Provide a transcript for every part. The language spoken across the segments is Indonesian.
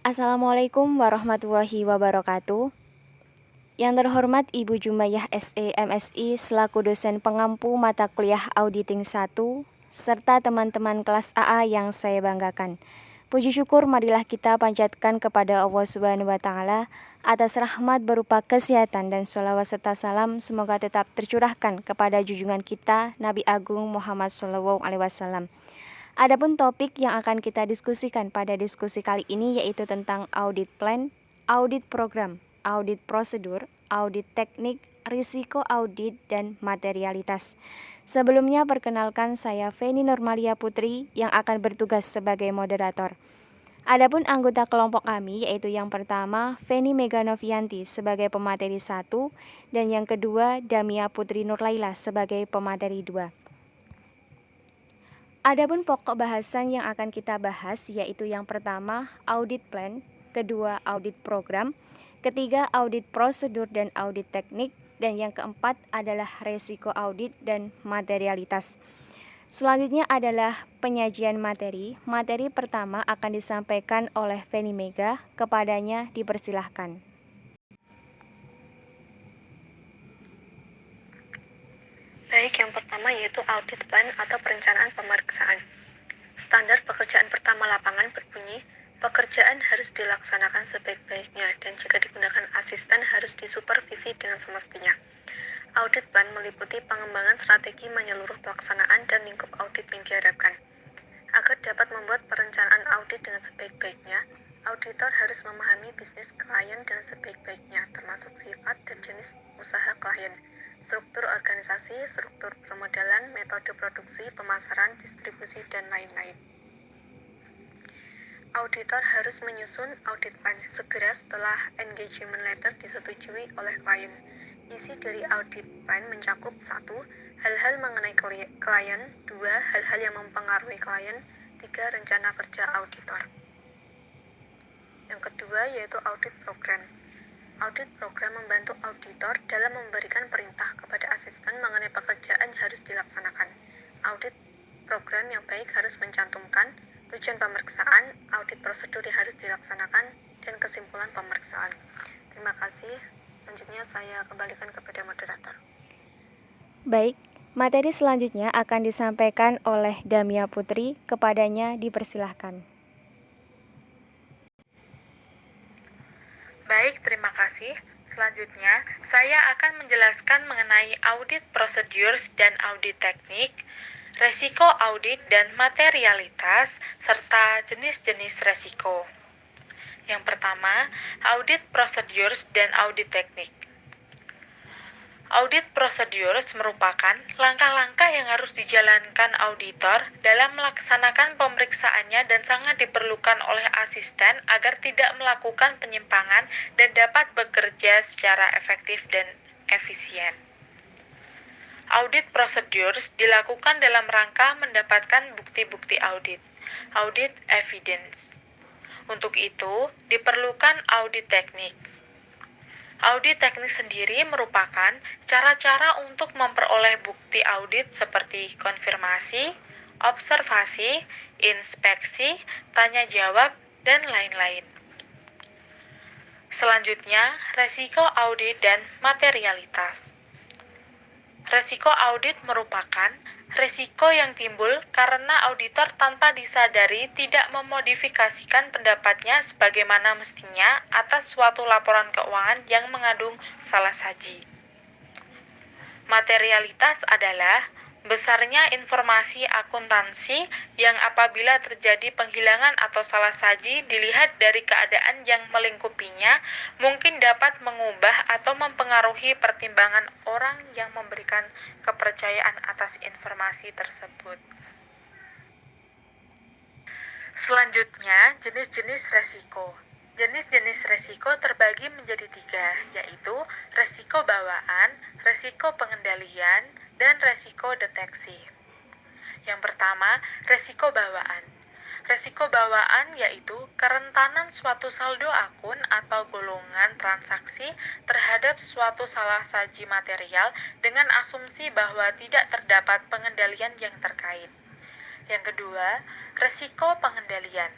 Assalamualaikum warahmatullahi wabarakatuh. Yang terhormat Ibu Jumayah SE MSI selaku dosen pengampu mata kuliah Auditing 1, serta teman-teman kelas AA yang saya banggakan. Puji syukur marilah kita panjatkan kepada Allah Subhanahu wa Ta'ala atas rahmat berupa kesehatan dan sholawat serta salam semoga tetap tercurahkan kepada junjungan kita Nabi Agung Muhammad SAW. Adapun topik yang akan kita diskusikan pada diskusi kali ini yaitu tentang audit plan, audit program, audit prosedur, audit teknik, risiko audit, dan materialitas. Sebelumnya perkenalkan saya Feni Normalia Putri yang akan bertugas sebagai moderator. Adapun anggota kelompok kami yaitu yang pertama Feni Meganovianti sebagai pemateri 1 dan yang kedua Damia Putri Nurlaila sebagai pemateri 2. Adapun pokok bahasan yang akan kita bahas yaitu yang pertama audit plan, kedua audit program, ketiga audit prosedur dan audit teknik, dan yang keempat adalah resiko audit dan materialitas. Selanjutnya adalah penyajian materi. Materi pertama akan disampaikan oleh Feni Mega, kepadanya dipersilahkan. Baik, yang pertama yaitu audit plan atau perencanaan pemeriksaan. Standar pekerjaan pertama lapangan berbunyi, pekerjaan harus dilaksanakan sebaik-baiknya dan jika digunakan asisten harus disupervisi dengan semestinya. Audit plan meliputi pengembangan strategi menyeluruh pelaksanaan dan lingkup audit yang diharapkan. Agar dapat membuat perencanaan audit dengan sebaik-baiknya, auditor harus memahami bisnis klien dengan sebaik-baiknya, termasuk sifat dan jenis usaha klien, struktur organisasi, struktur permodalan, metode produksi, pemasaran, distribusi, dan lain-lain. Auditor harus menyusun audit plan segera setelah engagement letter disetujui oleh klien. Isi dari audit plan mencakup 1. Hal-hal mengenai klien, 2. Hal-hal yang mempengaruhi klien, 3. Rencana kerja auditor. Yang kedua yaitu audit program. Audit program membantu auditor dalam memberikan perintah kepada asisten mengenai pekerjaan yang harus dilaksanakan. Audit program yang baik harus mencantumkan tujuan pemeriksaan, audit prosedur yang harus dilaksanakan, dan kesimpulan pemeriksaan. Terima kasih. Selanjutnya saya kembalikan kepada moderator. Baik, materi selanjutnya akan disampaikan oleh Damia Putri, kepadanya dipersilahkan. Baik, terima kasih. Selanjutnya, saya akan menjelaskan mengenai audit procedures dan audit teknik, resiko audit dan materialitas, serta jenis-jenis resiko. Yang pertama, audit procedures dan audit teknik. Audit procedures merupakan langkah-langkah yang harus dijalankan auditor dalam melaksanakan pemeriksaannya dan sangat diperlukan oleh asisten agar tidak melakukan penyimpangan dan dapat bekerja secara efektif dan efisien. Audit procedures dilakukan dalam rangka mendapatkan bukti-bukti audit, audit evidence. Untuk itu, diperlukan audit teknik. Audit teknik sendiri merupakan cara-cara untuk memperoleh bukti audit seperti konfirmasi, observasi, inspeksi, tanya jawab, dan lain-lain. Selanjutnya, resiko audit dan materialitas. Resiko audit merupakan risiko yang timbul karena auditor tanpa disadari tidak memodifikasikan pendapatnya sebagaimana mestinya atas suatu laporan keuangan yang mengandung salah saji. Materialitas adalah besarnya informasi akuntansi yang apabila terjadi penghilangan atau salah saji dilihat dari keadaan yang melingkupinya mungkin dapat mengubah atau mempengaruhi pertimbangan orang yang memberikan kepercayaan atas informasi tersebut. Selanjutnya, jenis-jenis resiko. Jenis-jenis resiko terbagi menjadi 3, yaitu resiko bawaan, resiko pengendalian, dan resiko deteksi. Yang pertama, resiko bawaan. Resiko bawaan yaitu kerentanan suatu saldo akun atau golongan transaksi terhadap suatu salah saji material dengan asumsi bahwa tidak terdapat pengendalian yang terkait. Yang kedua, resiko pengendalian.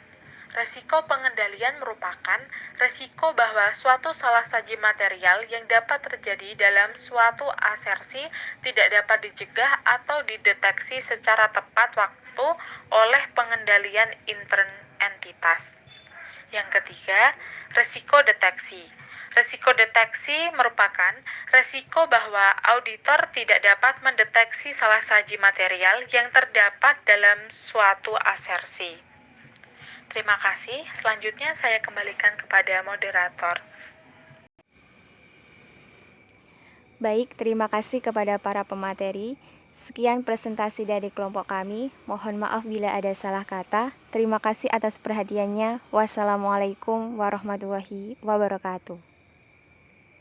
Resiko pengendalian merupakan resiko bahwa suatu salah saji material yang dapat terjadi dalam suatu asersi tidak dapat dicegah atau dideteksi secara tepat waktu oleh pengendalian intern entitas. Yang ketiga, resiko deteksi. Resiko deteksi merupakan resiko bahwa auditor tidak dapat mendeteksi salah saji material yang terdapat dalam suatu asersi. Terima kasih. Selanjutnya saya kembalikan kepada moderator. Baik, terima kasih kepada para pemateri. Sekian presentasi dari kelompok kami. Mohon maaf bila ada salah kata. Terima kasih atas perhatiannya. Wassalamualaikum warahmatullahi wabarakatuh.